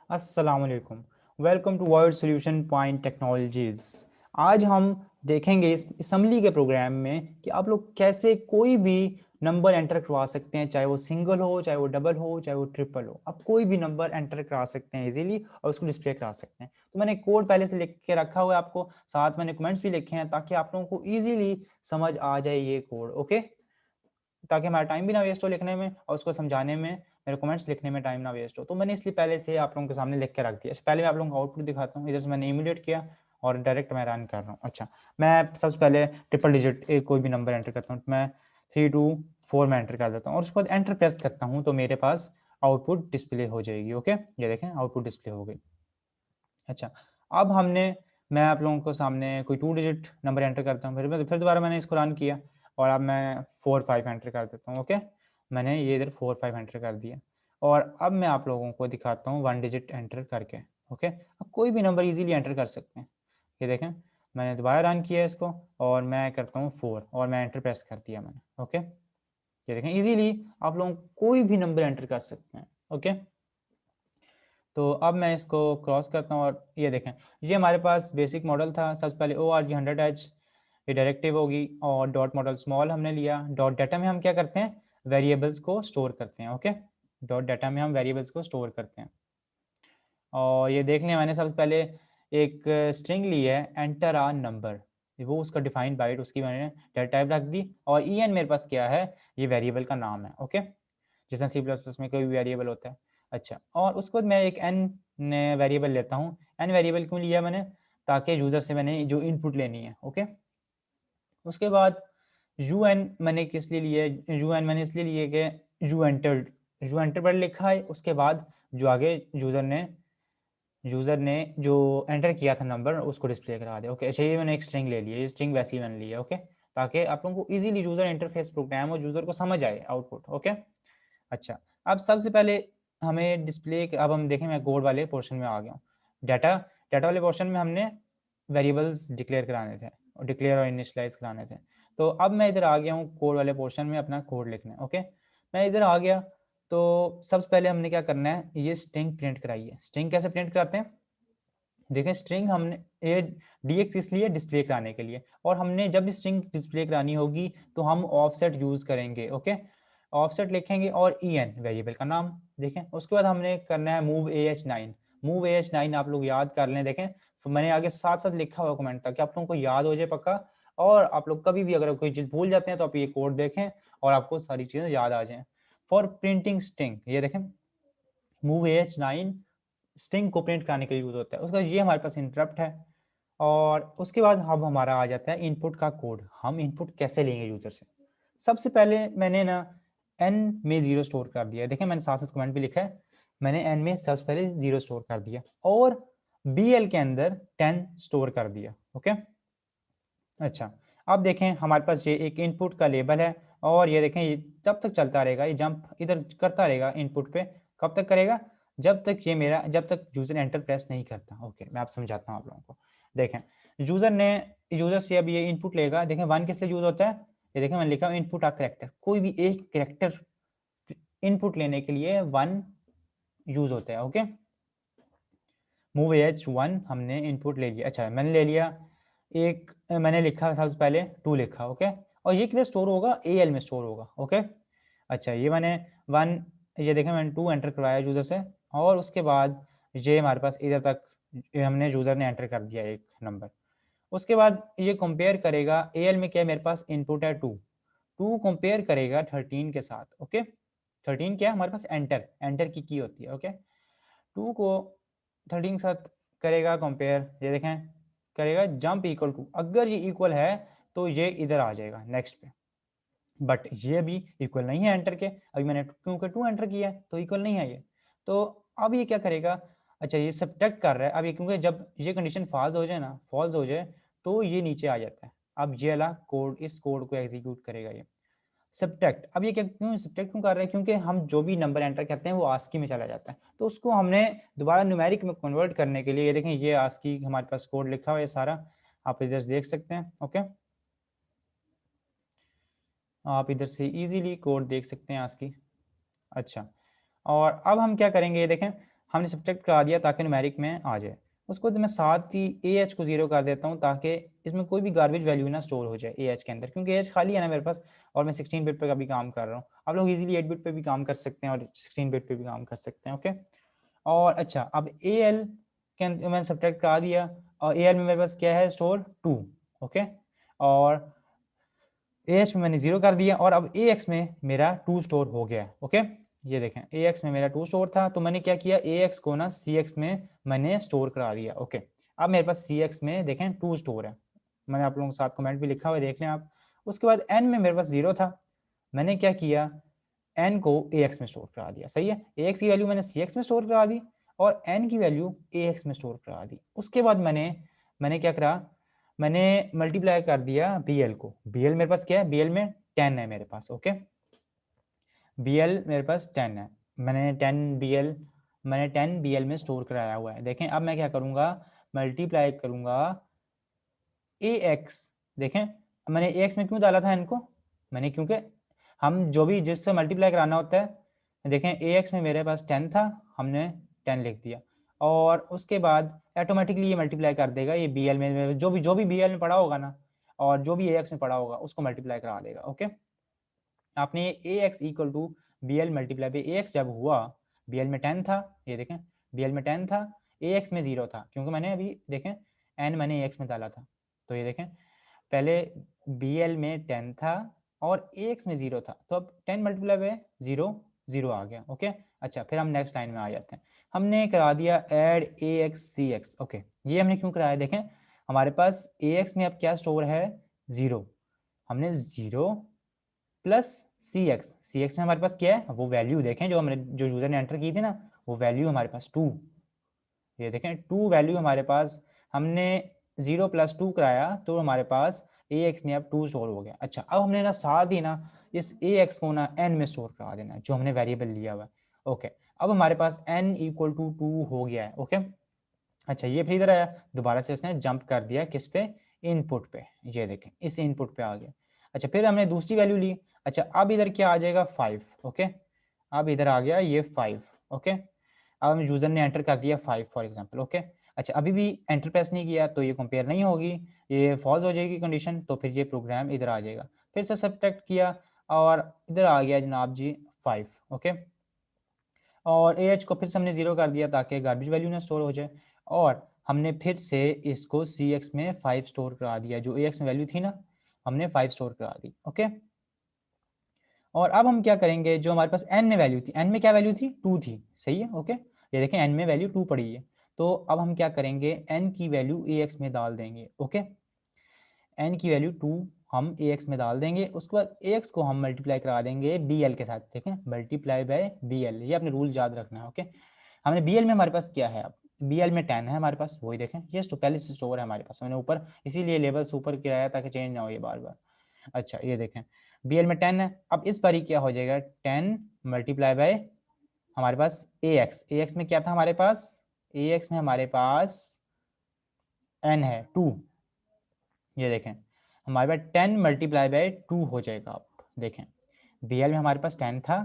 अस्सलाम वालेकुम। Welcome to world solution point technologies. आज हम देखेंगे इस असम्बली के प्रोग्राम में कि आप लोग कैसे कोई भी नंबर एंटर करवा सकते हैं, चाहे वो सिंगल हो, चाहे वो डबल हो, चाहे वो ट्रिपल हो। आप कोई भी नंबर एंटर करा सकते हैं इजीली और उसको डिस्प्ले करा सकते हैं। तो मैंने कोड पहले से लिख के रखा हुआ है, आपको साथ मैंने कमेंट्स भी लिखे हैं ताकि आप लोगों को इजीली समझ आ जाए ये कोड। ओके, ताकि हमारा टाइम भी ना वेस्ट हो लिखने में और उसको समझाने में, मेरे कमेंट्स लिखने में टाइम ना वेस्ट हो। तो मैंने इसलिए पहले से आप लोगों के सामने लिख के रख दिया। पहले मैं आप लोगों को आउटपुट दिखाता हूँ। इधर से मैंने इमीडिएट किया और डायरेक्ट मैं रन कर रहा हूँ। अच्छा, मैं सबसे पहले ट्रिपल डिजिट एक कोई भी नंबर एंटर करता हूँ। मैं 324 में एंटर कर देता हूँ और उसके बाद एंटर प्रेस करता हूँ तो मेरे पास आउटपुट डिस्प्ले हो जाएगी। ओके, ये देखें आउटपुट डिस्प्ले हो गई। अच्छा, अब मैं आप लोगों को सामने कोई 2 डिजिट नंबर एंटर करता हूँ। फिर दोबारा मैंने इसको रन किया और अब मैं 4-5 एंटर कर देता हूँ। ओके, मैंने ये इधर 4-5 एंटर कर दिया और अब मैं आप लोगों को दिखाता हूँ 1 डिजिट एंटर करके। ओके, अब कोई भी नंबर इजीली एंटर कर सकते हैं। ये देखें, मैंने दोबारा रन किया इसको और मैं करता हूँ 4 और मैं एंटर प्रेस कर दिया मैंने। ओके, ये देखें इजीली आप लोग कोई भी नंबर एंटर कर सकते हैं। ओके, तो अब मैं इसको क्रॉस करता हूँ और ये देखें, ये हमारे पास बेसिक मॉडल था। सबसे पहले ORG 100H ये डायरेक्टिव होगी और डॉट मॉडल स्मॉल हमने लिया। डॉट डाटा में हम क्या करते हैं, वेरिएबल्स को स्टोर करते हैं। ओके, डॉट डाटा में हम वेरिएबल्स को स्टोर करते हैं। और ये देख लें, मैंने सबसे पहले एक स्ट्रिंग ली है, एंटर आ नंबर, वो उसका डिफाइंड बाइट उसकी मैंने डेटा टाइप रख दी। और EN मेरे पास क्या है, ये वेरिएबल का नाम है। ओके, जैसे C++ में कोई भी वेरिएबल होता है। अच्छा, और उसके बाद मैं एक n वेरिएबल लेता हूँ। n वेरिएबल क्यों लिया मैंने, ताकि यूज़र से मैंने जो इनपुट लेनी है। ओके, उसके बाद UN मैंने किस लिए लिया है, UN मैंने इसलिए लिए कि यू एंटर पर लिखा है। उसके बाद जो आगे यूज़र ने जो एंटर किया था नंबर उसको डिस्प्ले करा दे। ओके, अच्छा ये मैंने एक स्ट्रिंग ले लिया, ये स्ट्रिंग वैसे ही मैंने लिया। ओके, ताकि आप लोगों को इजीली यूज़र इंटरफेस प्रोग्राम और यूज़र को समझ आए आउटपुट। ओके, अच्छा, अब सबसे पहले हमें डिस्प्ले अब हम देखें, मैं कोड वाले पोर्शन में आ गया हूँ। डाटा डाटा वाले पोर्शन में हमने वेरिएबल्स डिक्लेयर कराने थे और डिक्लेयर और इनिशियलाइज कराने थे। तो अब मैं इधर आ गया हूँ कोड वाले पोर्शन में, अपना कोड लिखना है। ओके, मैं इधर आ गया तो सबसे पहले हमने क्या करना है, ये स्ट्रिंग प्रिंट कराई है। स्ट्रिंग कैसे प्रिंट कराते हैं, देखें स्ट्रिंग हमने ये DX इसलिए डिस्प्ले कराने के लिए, और हमने जब भी स्ट्रिंग डिस्प्ले करानी होगी तो हम ऑफसेट यूज करेंगे। ओके, ऑफसेट लिखेंगे और EN वेरिएबल का नाम। देखें उसके बाद हमने करना है मूव AH9। मूव AH9 आप लोग याद कर लें। देखें मैंने आगे साथ साथ लिखा हुआ कमेंट ताकि आप लोगों को याद हो जाए पक्का, और आप लोग कभी भी अगर कोई चीज़ भूल जाते हैं तो आप ये कोड देखें और आपको सारी चीज़ें याद आ जाएं। फॉर प्रिंटिंग स्ट्रिंग, ये देखें मूव AH9 स्ट्रिंग को प्रिंट कराने के लिए यूज होता है। उसका ये हमारे पास इंटरप्ट है। और उसके बाद अब हमारा आ जाता है इनपुट का कोड। हम इनपुट कैसे लेंगे यूजर से, सबसे पहले मैंने ना n में 0 स्टोर कर दिया। देखें मैंने साथ साथ कमेंट भी लिखा है, मैंने n में सबसे पहले 0 स्टोर कर दिया और BL के अंदर 10 स्टोर कर दिया। ओके, अच्छा, अब देखें हमारे पास ये एक इनपुट का लेबल है और ये देखें ये जब तक चलता रहेगा, ये जंप इधर करता रहेगा इनपुट पे। कब तक करेगा, जब तक यूजर एंटर प्रेस नहीं करता। ओके, मैं आप समझाता हूँ आप लोगों को। देखें यूजर से अब ये इनपुट लेगा। देखें 1 किस लिए यूज होता है, ये देखें मैंने लिखा इनपुट आ करेक्टर, कोई भी एक करेक्टर इनपुट लेने के लिए 1 यूज होता है। ओके, मूव AH1 हमने इनपुट ले लिया। अच्छा, मैंने ले लिया एक, मैंने लिखा सबसे पहले 2 लिखा। ओके, और ये किधर स्टोर होगा, AL में स्टोर होगा। ओके, अच्छा ये मैंने 1, ये देखें मैंने 2 एंटर करवाया यूजर से और उसके बाद ये हमारे पास इधर तक हमने यूजर ने एंटर कर दिया एक नंबर। उसके बाद ये कंपेयर करेगा AL में, क्या मेरे पास इनपुट है 2, 2 कंपेयर करेगा 13 के साथ। ओके, 13 क्या है हमारे पास, एंटर की होती है। ओके, 2 को 13 के साथ करेगा कंपेयर, ये देखें करेगा जंप इक्वल टू, अगर ये इक्वल है तो ये इधर आ जाएगा नेक्स्ट पे, बट ये भी इक्वल नहीं है एंटर के, अभी मैंने क्योंकि 2 एंटर किया है तो इक्वल नहीं है ये। तो अब ये क्या करेगा, अच्छा ये सब्ट्रैक्ट कर रहा है। अब ये क्योंकि जब ये कंडीशन फॉल्स हो जाए ना, फॉल्स हो जाए तो ये नीचे आ जाता है। अब ये वाला कोड, इस कोड को एग्जीक्यूट करेगा ये सब्ट्रैक्ट। अब ये क्या क्यों सब्ट्रैक्ट क्यों कर रहे हैं, क्योंकि हम जो भी नंबर एंटर करते हैं वो आस्की में चला जाता है, तो उसको हमने दोबारा न्यूमेरिक में कन्वर्ट करने के लिए, ये देखें ये आस्की हमारे पास कोड लिखा हुआ है सारा, आप इधर से देख सकते हैं। ओके, आप इधर से इजीली कोड देख सकते हैं आस्की। अच्छा, और अब हम क्या करेंगे, ये देखें हमने सब्ट्रैक्ट करा दिया ताकि न्यूमेरिक में आ जाए। उसको तो मैं साथ ही ए एच को 0 कर देता हूँ ताकि इसमें कोई भी गार्बेज वैल्यू ना स्टोर हो जाए ए एच के अंदर, क्योंकि ए एच खाली है ना मेरे पास और मैं 16 बिट पे का भी काम कर रहा हूँ। आप लोग इजीली 8 बिट पे भी काम कर सकते हैं और 16 बिट पे भी काम कर सकते हैं। ओके, और अच्छा अब ए एल के अंदर मैंने सब्ट्रैक्ट करा दिया और ए एल में मेरे पास क्या है स्टोर 2। ओके, और ए एच में मैंने 0 कर दिया और अब ए एक्स में मेरा 2 स्टोर हो गया। ओके, ये देखें ए एक्स में मेरा 2 स्टोर था, तो मैंने क्या किया ए एक्स को ना सी एक्स में मैंने स्टोर करा दिया। ओके, अब मेरे पास सी एक्स में देखें 2 स्टोर है, मैंने आप लोगों के साथ कमेंट भी लिखा हुआ है, देख लें आप। उसके बाद एन में मेरे पास 0 था, मैंने क्या किया एन को ए एक्स में स्टोर करा दिया। सही है, ए एक्स की वैल्यू मैंने सी एक्स में स्टोर करा दी और एन की वैल्यू ए एक्स में स्टोर करा दी। उसके बाद मैंने क्या करा, मैंने मल्टीप्लाई कर दिया बी एल को। बी एल मेरे पास क्या है, बी एल में 10 है मेरे पास। ओके, बी एल मेरे पास 10 है, मैंने 10 बी एल में स्टोर कराया हुआ है। देखें अब मैं क्या करूंगा, मल्टीप्लाई करूंगा ए एक्स। देखें मैंने ए एक्स में क्यों डाला था इनको, मैंने क्योंकि हम जो भी जिससे मल्टीप्लाई कराना होता है, देखें ए एक्स में मेरे पास 10 था, हमने 10 लिख दिया और उसके बाद ऑटोमेटिकली ये मल्टीप्लाई कर देगा ये बी एल में जो भी बी एल में पड़ा होगा ना और जो भी ए एक्स में पड़ा होगा उसको मल्टीप्लाई करा देगा। ओके, आपने A X equal to B L multiply पे ए एक्स जब हुआ, बी एल में 10 था, ये देखें बी एल में 10 था, ए एक्स में 0 था, क्योंकि मैंने अभी देखें एन मैंने ए एक्स में डाला था। तो ये देखें पहले बी एल में 10 था और ए एक्स में 0 था, तो अब 10 मल्टीप्लाई बाय 0 0 आ गया। ओके, अच्छा फिर हम नेक्स्ट लाइन में आ जाते हैं। हमने करा दिया एड ए एक्स सी एक्स। ओके, ये हमने क्यों कराया, देखें हमारे पास ए एक्स में अब क्या स्टोर है 0, हमने 0 प्लस सी एक्स में हमारे पास क्या है वो वैल्यू देखें जो हमने जो यूजर ने एंटर की थी ना, वो वैल्यू हमारे पास 2। ये देखें 2 वैल्यू हमारे पास, हमने 0 प्लस 2 कराया तो हमारे पास ए एक्स में अब 2 स्टोर हो गया। अच्छा अब हमने ना साथ ही ना इस ए एक्स को ना एन में स्टोर करा देना जो हमने वेरिएबल लिया हुआ है। ओके, अब हमारे पास एन इक्वल टू 2 हो गया है। ओके, अच्छा ये फिर इधर आया, दोबारा से इसने जंप कर दिया किस पे, इनपुट पे, ये देखें इस इनपुट पे आ गया। अच्छा फिर हमने दूसरी वैल्यू ली, अच्छा अब इधर क्या आ जाएगा 5। ओके, अब इधर आ गया ये 5। ओके, अब यूजर ने एंटर कर दिया 5 फॉर एग्जांपल। ओके, अच्छा अभी भी एंटर प्रेस नहीं किया तो ये कंपेयर नहीं होगी, ये फॉल्स हो जाएगी कंडीशन, तो फिर ये प्रोग्राम इधर आ जाएगा। फिर से सब्ट्रैक्ट किया और इधर आ गया जनाब जी 5। ओके, और ए एच को फिर से हमने 0 कर दिया ताकि गार्बेज वैल्यू ना स्टोर हो जाए और हमने फिर से इसको सी एक्स में 5 स्टोर करा दिया, जो ए एक्स में वैल्यू थी ना हमने 5 स्टोर करा दी। ओके, और अब हम क्या करेंगे, जो हमारे पास एन में वैल्यू थी, एन में क्या वैल्यू थी 2 थी। सही है, ओके ये देखें एन में वैल्यू 2 पड़ी है, तो अब हम क्या करेंगे एन की वैल्यू ए एक्स में डाल देंगे। ओके, एन की वैल्यू 2 हम ए एक्स में डाल देंगे, उसके बाद ए एक्स को हम मल्टीप्लाई करा देंगे बी एल के साथ। देखें मल्टीप्लाई बाय बी एल, ये अपने रूल याद रखना है। ओके, हमने बी एल में हमारे पास क्या है, अब बी एल में 10 है हमारे पास, वही देखें ये तो पहले से स्टोर है हमारे पास, मैंने ऊपर इसीलिए लेवल्स ऊपर गिराया ताकि चेंज ना हो ये बार बार। अच्छा ये देखें बी एल में 10 है, अब इस बारी क्या हो जाएगा 10 मल्टीप्लाई बाय हमारे पास ए एक्स में क्या था हमारे पास, ए एक्स में हमारे पास एन है 2। ये देखें हमारे पास 10 मल्टीप्लाई बाय 2 हो जाएगा। आप देखें बी एल में हमारे पास 10 था,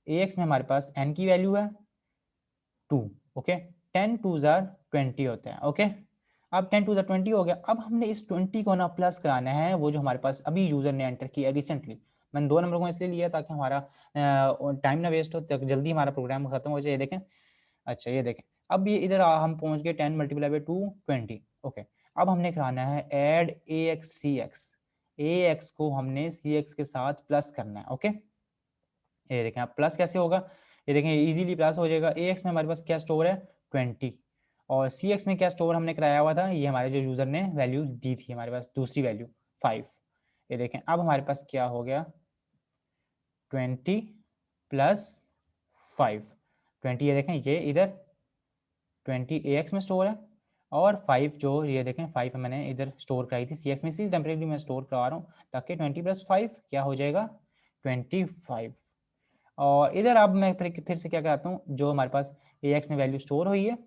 ए एक्स में हमारे पास एन की वैल्यू है 2। ओके, 10 2 जार 20 होता है। ओके, अब 10 2 जार 20 हो गया, अब हमने इस 20 को ना प्लस कराना है वो जो हमारे पास अभी यूजर ने एंटर किया रिसेंटली। मैंने 2 नंबर को इसलिए लिया ताकि हमारा टाइम ना वेस्ट हो, तक जल्दी हमारा प्रोग्राम खत्म हो जाए। ये देखें, अच्छा ये देखें अब ये इधर हम पहुंच गए 10 मल्टीप्लाई बाई 2 20। ओके, अब हमने कराना है add A X C X, A X को हमने सी एक्स के साथ प्लस करना है। ओके, ये देखें आप प्लस कैसे होगा, ये देखें इजीली प्लस हो जाएगा। ए एक्स में हमारे पास क्या स्टोर है 20 और सी एक्स में क्या स्टोर हमने कराया हुआ था, ये हमारे जो यूजर ने वैल्यू दी थी हमारे पास दूसरी वैल्यू 5। ये देखें अब हमारे पास क्या हो गया 20 प्लस 5, 20 ये देखें ये इधर 20 ए एक्स में स्टोर है और 5 जो ये देखें 5 मैंने इधर स्टोर कराई थी सी एक्स में, इसी टेम्परेरी मैं स्टोर करा रहा हूँ ताकि 20 प्लस 5 क्या हो जाएगा 25। और इधर अब मैं फिर से क्या कराता हूँ, जो हमारे पास ए एक्स में वैल्यू स्टोर हुई है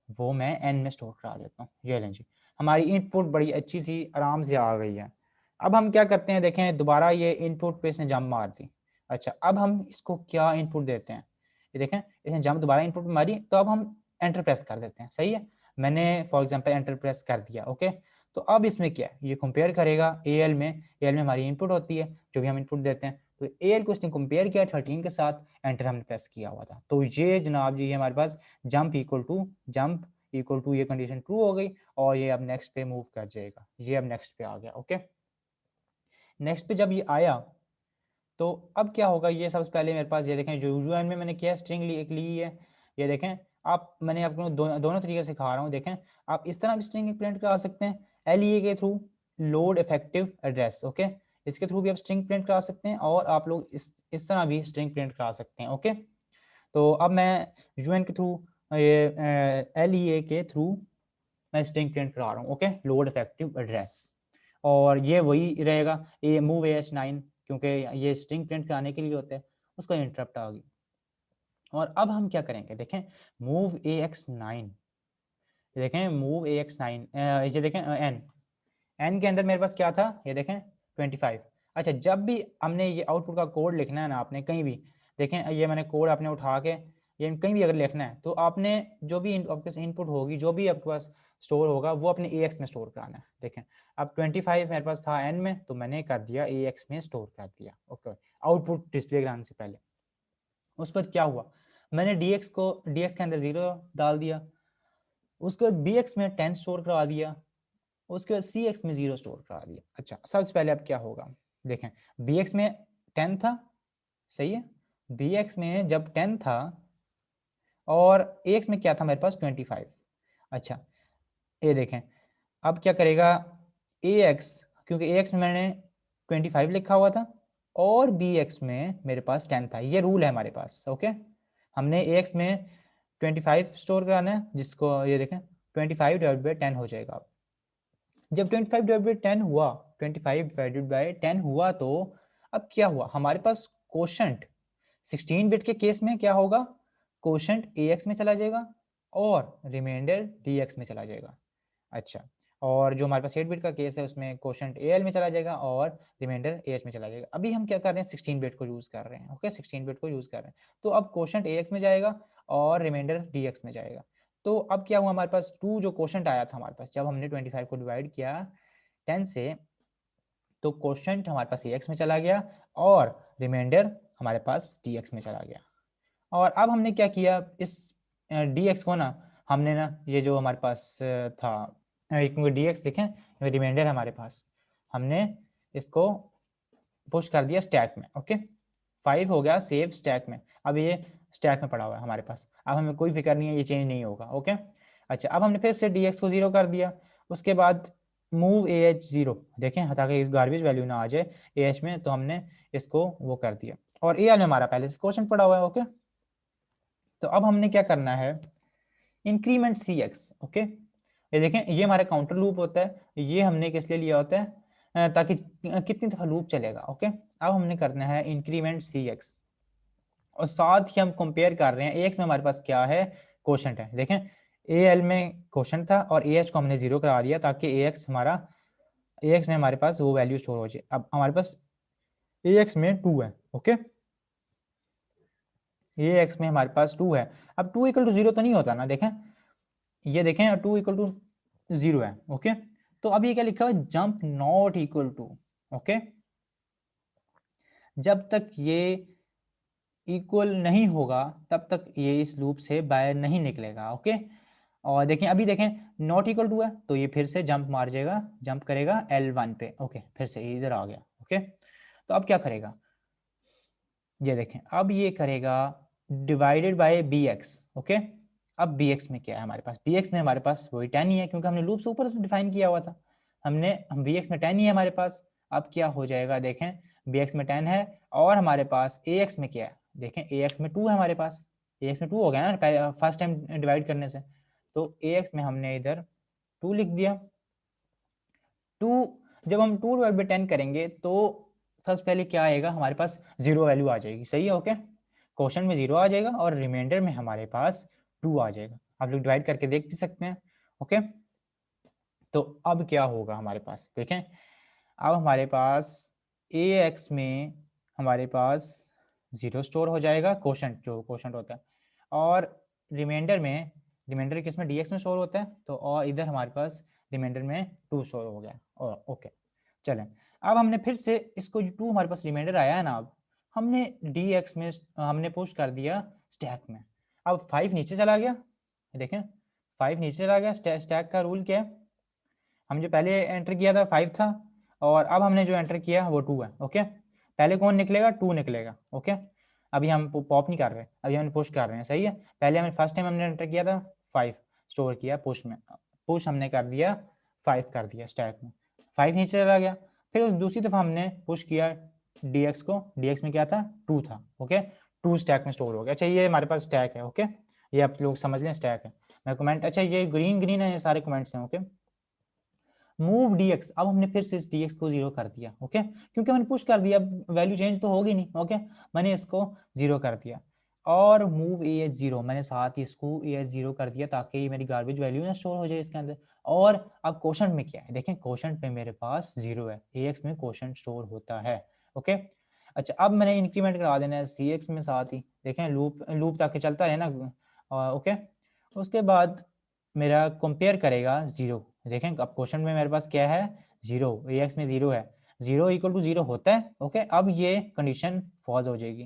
वो मैं एन में स्टोर करा देता हूँ। ये लें जी हमारी इनपुट बड़ी अच्छी सी आराम से आ गई है। अब हम क्या करते हैं, देखें दोबारा ये इनपुट पे इसने जंप मार दी। अच्छा अब हम इसको क्या इनपुट देते हैं, ये देखें इसने जंप दोबारा इनपुट मारी, तो अब हम एंटर प्रेस कर देते हैं, सही है। मैंने फॉर एग्जांपल एंटर प्रेस कर दिया, ओके। तो अब इसमें क्या है, ये कंपेयर करेगा एएल में, एएल में हमारी इनपुट होती है जो भी हम इनपुट देते हैं, तो एएल को इसने कंपेयर किया 13 के साथ, एंटर हमने प्रेस किया हुआ था। तो ये जनाब जी हमारे पास जंप इक्वल टू ये कंडीशन ट्रू हो गई और ये अब नेक्स्ट पे मूव कर जाएगा, ये अब नेक्स्ट पे आ गया, ओके। नेक्स्ट पे जब ये आया तो अब क्या होगा, ये सबसे पहले मेरे पास ये देखें जो यूएन में मैंने किया स्ट्रिंग एक ली है, ये देखें आप, मैंने आपको दोनों तरीके से सिखा रहा हूँ। देखें आप इस तरह भी स्ट्रिंग प्रिंट करा सकते हैं एलईए के through, load effective address, okay. इसके थ्रू भी आप स्ट्रिंग प्रिंट करा सकते हैं और आप लोग इस तरह भी स्ट्रिंग प्रिंट करा सकते हैं, ओके। तो अब मैं यूएन के थ्रू, ये एलईए के थ्रू मैं स्ट्रिंग प्रिंट करा रहा हूँ, ओके, लोड इफेक्टिव एड्रेस। और ये वही रहेगा ये मूव AH9, क्योंकि ये स्ट्रिंग प्रिंट कराने के लिए होता है, उसका इंटरप्ट आ गई। और अब हम क्या करेंगे, देखें मूव AX9, देखें मूव AX9, ये देखें एन के अंदर मेरे पास क्या था, ये देखें 25। अच्छा, जब भी हमने ये आउटपुट का कोड लिखना है ना, आपने कहीं भी, देखें ये मैंने कोड आपने उठा के ये कहीं भी अगर लिखना है तो आपने जो भी आपके पास इनपुट होगी, जो भी आपके पास स्टोर होगा, वो अपने AX में स्टोर कराना है। देखें अब 25 मेरे पास था एन में, तो मैंने कर दिया AX में स्टोर कर दिया, ओके, आउटपुट डिस्प्ले कराने से पहले। उसके बाद क्या हुआ, मैंने DX के अंदर 0 डाल दिया, उसके बाद BX में 10 स्टोर करा दिया, उसके बाद CX में 0 स्टोर करा दिया। अच्छा, सबसे पहले अब क्या होगा, देखें BX में 10 था, सही है, BX में जब 10 था और AX में क्या था मेरे पास 25। अच्छा, ये देखें अब क्या करेगा AX, क्योंकि AX में मैंने 25 लिखा हुआ था और BX में मेरे पास 10 था, ये रूल है हमारे पास, ओके। हमने AX में 25 स्टोर कराना है, जिसको ये देखें 25 डिवाइड बाई 10 हो जाएगा। जब 25 डिवाइड बाई 10 हुआ, 25 डिवाइडेड बाई 10 हुआ, तो अब क्या हुआ, हमारे पास कोशंट 16 बिट के केस में क्या होगा, कोशंट AX में चला जाएगा और रिमाइंडर DX में चला जाएगा। अच्छा, और जो हमारे पास 8 बिट का केस है उसमें कोशंट AL में चला जाएगा और रिमाइंडर AH में चला जाएगा। अभी हम क्या कर रहे हैं, 16 बिट को यूज कर रहे हैं, ओके, 16 बिट को यूज कर रहे हैं। तो अब कोशंट AX में जाएगा और रिमाइंडर DX में जाएगा। तो अब क्या हुआ, हमारे पास 2 जो कोशंट आया था हमारे पास, जब हमने 25 को डिवाइड किया 10 से, तो कोशंट हमारे पास AX में चला गया और रिमाइंडर हमारे पास DX में चला गया। और अब हमने क्या किया, इस DX को ना हमने ना, ये जो हमारे पास था, क्योंकि DX देखें रिमाइंडर हमारे पास, हमने इसको पुश कर दिया स्टैक में, ओके। 5 हो गया सेव स्टैक में, अब ये स्टैक में पड़ा हुआ है हमारे पास, अब हमें कोई फिक्र नहीं है, ये चेंज नहीं होगा, ओके। अच्छा, अब हमने फिर से DX को 0 कर दिया, उसके बाद मूव AH 0, देखें ताकि गार्बेज वैल्यू ना आ जाए AH में, तो हमने इसको वो कर दिया। और AL में हमारा पहले से क्वेश्चन पड़ा हुआ है, ओके। तो अब हमने क्या करना है, इंक्रीमेंट CX, ओके। ये देखें ये हमारा काउंटर लूप होता है, ये हमने किस लिए लिया होता है, ताकि कितनी दफा लूप चलेगा, ओके। अब हमने करना है इंक्रीमेंट CX और साथ ही हम कंपेयर कर रहे हैं AX में हमारे पास क्या है, कोशंट है। देखें AL में कोशंट था और AH को हमने 0 करा दिया ताकि AX में हमारे पास वो वैल्यू स्टोर हो जाए। अब हमारे पास AX में 2 है, ओके, AX में हमारे पास 2 है। अब 2 इक्वल टू 0 तो नहीं होता ना, देखें ये देखें 2 इक्वल टू 0 है, ओके। तो अब ये क्या लिखा हुआ है, jump not equal to, okay, जब तक ये इक्वल नहीं होगा तब तक ये इस लूप से बाहर नहीं निकलेगा, ओके। और देखें अभी देखें नॉट इक्वल टू है, तो ये फिर से जंप मार जाएगा, जंप करेगा L1 पे, ओके, फिर से इधर आ गया, ओके। तो अब क्या करेगा, ये देखें अब ये करेगा डिवाइडेड बाय BX, ओके। अब BX में क्या है हमारे पास, BX में हमारे पास वही 10 ही है, क्योंकि हमने लूप से ऊपर डिफाइन किया हुआ था, हम BX में 10 ही है हमारे पास। अब क्या हो जाएगा, देखें BX में 10 है और हमारे पास AX में क्या है, देखें AX में 2 है हमारे पास, AX में 2 हो गया ना फर्स्ट टाइम डिवाइड करने से, तो AX में हमने इधर 2 लिख दिया। 2, जब हम 2 डिवाइड बाई 10 करेंगे तो सबसे पहले क्या आएगा, हमारे पास 0 वैल्यू आ जाएगी, सही है, ओके। क्वेश्चन में 0 आ जाएगा और रिमाइंडर में हमारे पास 2 आ जाएगा। आप लोग डिवाइड करके देख भी सकते हैं, ओके। तो अब क्या होगा हमारे पास, देखें अब हमारे पास AX में हमारे पास 0 स्टोर हो जाएगा, क्वेश्चन जो क्वेश्चन होता है, और रिमाइंडर में रिमाइंडर किस में, dx में स्टोर होता है, तो और इधर हमारे पास रिमाइंडर में 2 स्टोर हो गया। और ओके चलें, अब हमने फिर से इसको जो 2 हमारे पास रिमाइंडर आया है ना, अब हमने dx में हमने पुश कर दिया स्टैक में। अब 5 नीचे चला गया, देखें 5 नीचे चला गया। स्टैक का रूल क्या है, हम जो पहले एंटर किया था 5 था, और अब हमने जो एंटर किया वो 2 है। ओके, पहले कौन निकलेगा, 2 निकलेगा। ओके, अभी हम पॉप नहीं कर रहे, अभी हम पुश कर रहे हैं, सही है। पहले हमने फर्स्ट टाइम हमने एंटर किया था 5 स्टोर किया पुश में, पुश हमने कर दिया 5 कर दिया स्टैक में, 5 नीचे चला गया। फिर उस दूसरी दफा हमने पुश किया dx को, dx में क्या था, 2 था। ओके, 2 स्टैक में स्टोर हो गया। अच्छा ये हमारे पास स्टैक है। ओके, ये आप लोग समझ लें स्टैक है। मैं कमेंट, अच्छा ये ग्रीन ग्रीन है, ये सारे कमेंट्स हैं। ओके, मूव dx, अब हमने फिर से इस dx को 0 कर दिया। ओके, क्योंकि मैंने पुश कर दिया, वैल्यू चेंज तो होगी नहीं। ओके, मैंने इसको 0 कर दिया। और मूव ah 0, मैंने साथ ही इसको ah 0 कर दिया ताकि ये मेरी गार्बेज वैल्यू ना स्टोर हो जाए इसके अंदर। और अब क्वोशंट में क्या है, देखें क्वोशंट में मेरे पास 0 है, ax में क्वोशंट स्टोर होता है। ओके, अच्छा अब मैंने इंक्रीमेंट करा देना है cx में साथ ही, देखें लूप लूप ताकि चलता है ना। ओके, उसके बाद मेरा कंपेयर करेगा 0, देखें अब क्वेश्चन में मेरे पास क्या है, 0, ax में 0 है, 0 इक्वल टू 0 होता है। ओके, अब ये कंडीशन फॉल्स हो जाएगी,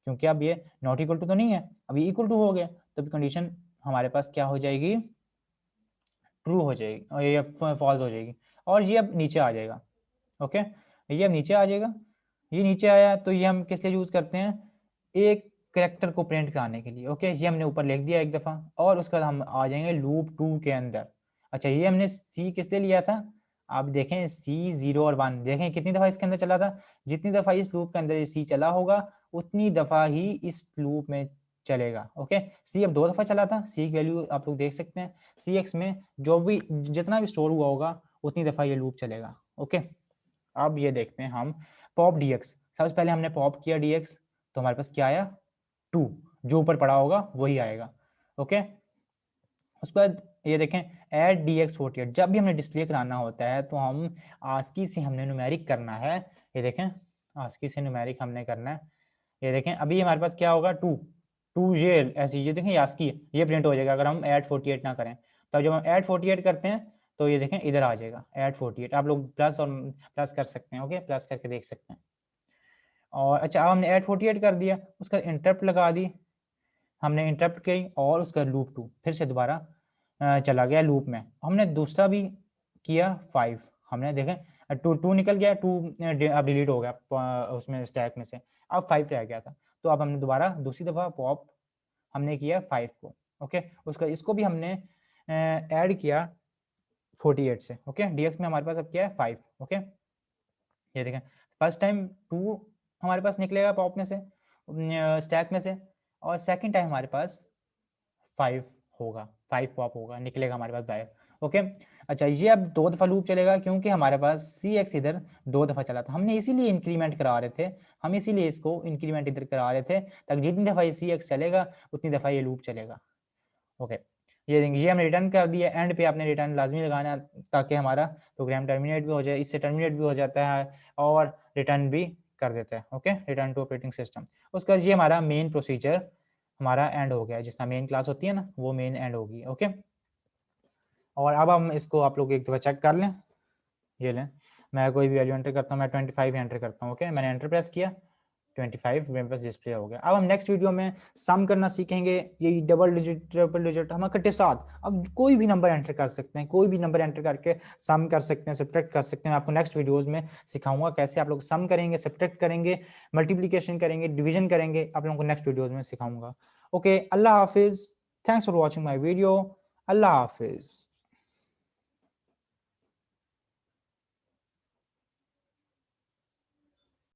क्योंकि अब ये नॉट इक्वल टू तो नहीं है, अब ये इक्वल टू हो गया, तो कंडीशन हमारे पास क्या हो जाएगी, ट्रू हो जाएगी, और ये फॉल्स हो जाएगी, और ये अब नीचे आ जाएगा। ओके, ये अब नीचे आ जाएगा, ये नीचे आया तो ये हम किस लिए यूज करते हैं, एक करेक्टर को प्रिंट कराने के लिए। ओके, ये हमने ऊपर लिख दिया एक दफा, और उसके बाद हम आ जाएंगे लूप 2 के अंदर। अच्छा ये हमने सी किस लिए लिया था, आप देखें सी 0 और 1, देखें कितनी दफा इसके अंदर चला था, जितनी दफा इस लूप के अंदर सी चला होगा उतनी दफा ही इस लूप में चलेगा। ओके, सी अब 2 दफा चला था, सी की वैल्यू आप लोग देख सकते हैं, सी एक्स में जो भी जितना भी स्टोर हुआ होगा उतनी दफा ये लूप चलेगा। ओके, अब ये देखते हैं हम पॉप dx, सबसे पहले हमने पॉप किया dx, तो हमारे पास क्या आया, 2, जो ऊपर पड़ा होगा वही आएगा। ओके, उसके बाद ये देखें ऐड dx48, जब भी हमने डिस्प्ले कराना होता है तो हम आस्की से हमने न्यूमेरिक करना है। ये देखें आस्की से न्यूमेरिक हमने करना है। ये देखें अभी हमारे पास क्या होगा, 2 ये ऐसी, ये देखें आस्की ये प्रिंट हो जाएगा अगर हम ऐड 48 ना करें। तो जब हम ऐड 48 करते हैं तो ये देखें इधर आ जाएगा ऐड 48, आप लोग प्लस और प्लस कर सकते हैं। ओके, प्लस करके देख सकते हैं। और अच्छा अब हमने ऐड 48 कर दिया, उसका इंटरप्ट लगा दी, हमने इंटरप्ट की, और उसका लूप 2 फिर से दोबारा चला गया लूप में। हमने दूसरा भी किया 5, हमने देखें 2 निकल गया, 2 अब डिलीट हो गया उसमें स्टैक में से, अब 5 रह गया था। तो अब हमने दोबारा दूसरी दफा पॉप हमने किया 5 को। ओके, उसका इसको भी हमने ऐड किया 48 से। ओके, dx में हमारे पास अब क्या है 5। ओके, ये देखें फर्स्ट टाइम 2 हमारे पास निकलेगा पॉप में से, स्टैक में से, और सेकंड टाइम हमारे पास 5 होगा, 5 पॉप होगा, निकलेगा हमारे पास बाहर। ओके, अच्छा ये अब 2 दफा लूप चलेगा क्योंकि हमारे पास सी एक्स इधर 2 दफा चला था, हमने इसीलिए इंक्रीमेंट करा रहे थे, हम इसीलिए इसको इंक्रीमेंट इधर करा रहे थे ताकि जितनी दफा ये सी एक्स चलेगा उतनी दफा ये लूप चलेगा। ओके, ये हमने रिटर्न कर दिया, एंड पे आपने रिटर्न लाजमी लगाना ताकि हमारा प्रोग्राम टर्मिनेट भी हो जाए, इससे टर्मिनेट भी हो जाता है और रिटर्न भी कर देता है। Okay, return to operating system. उसके बाद ये हमारा मेन प्रोसीजर हमारा एंड हो गया, जिसका मेन क्लास होती है ना वो मेन एंड होगी। ओके, और अब हम इसको आप लोग एक दफ़ा चेक कर लें, ये लें मैं कोई भी वैल्यू एंटर करता हूँ, मैं 25 एंटर करता हूँ। ओके, मैंने एंटर प्रेस किया, 25 मेरे पास डिस्प्ले हो गया। अब हम नेक्स्ट वीडियो में सम करना सीखेंगे, यही डबल डिजिट ट्रिपल डिजिट हम इकट्ठे साथ, अब कोई भी नंबर एंटर कर सकते हैं, कोई भी नंबर एंटर करके सम कर सकते हैं, सब्ट्रैक्ट कर सकते हैं। आपको नेक्स्ट वीडियोस में सिखाऊंगा कैसे आप लोग सम करेंगे, सब्ट्रैक्ट करेंगे, मल्टीप्लिकेशन करेंगे, डिवीजन करेंगे, आप लोगों को नेक्स्ट वीडियोज में सिखाऊंगा। Okay, Allah Hafiz, thanks for watching my video, Allah Hafiz.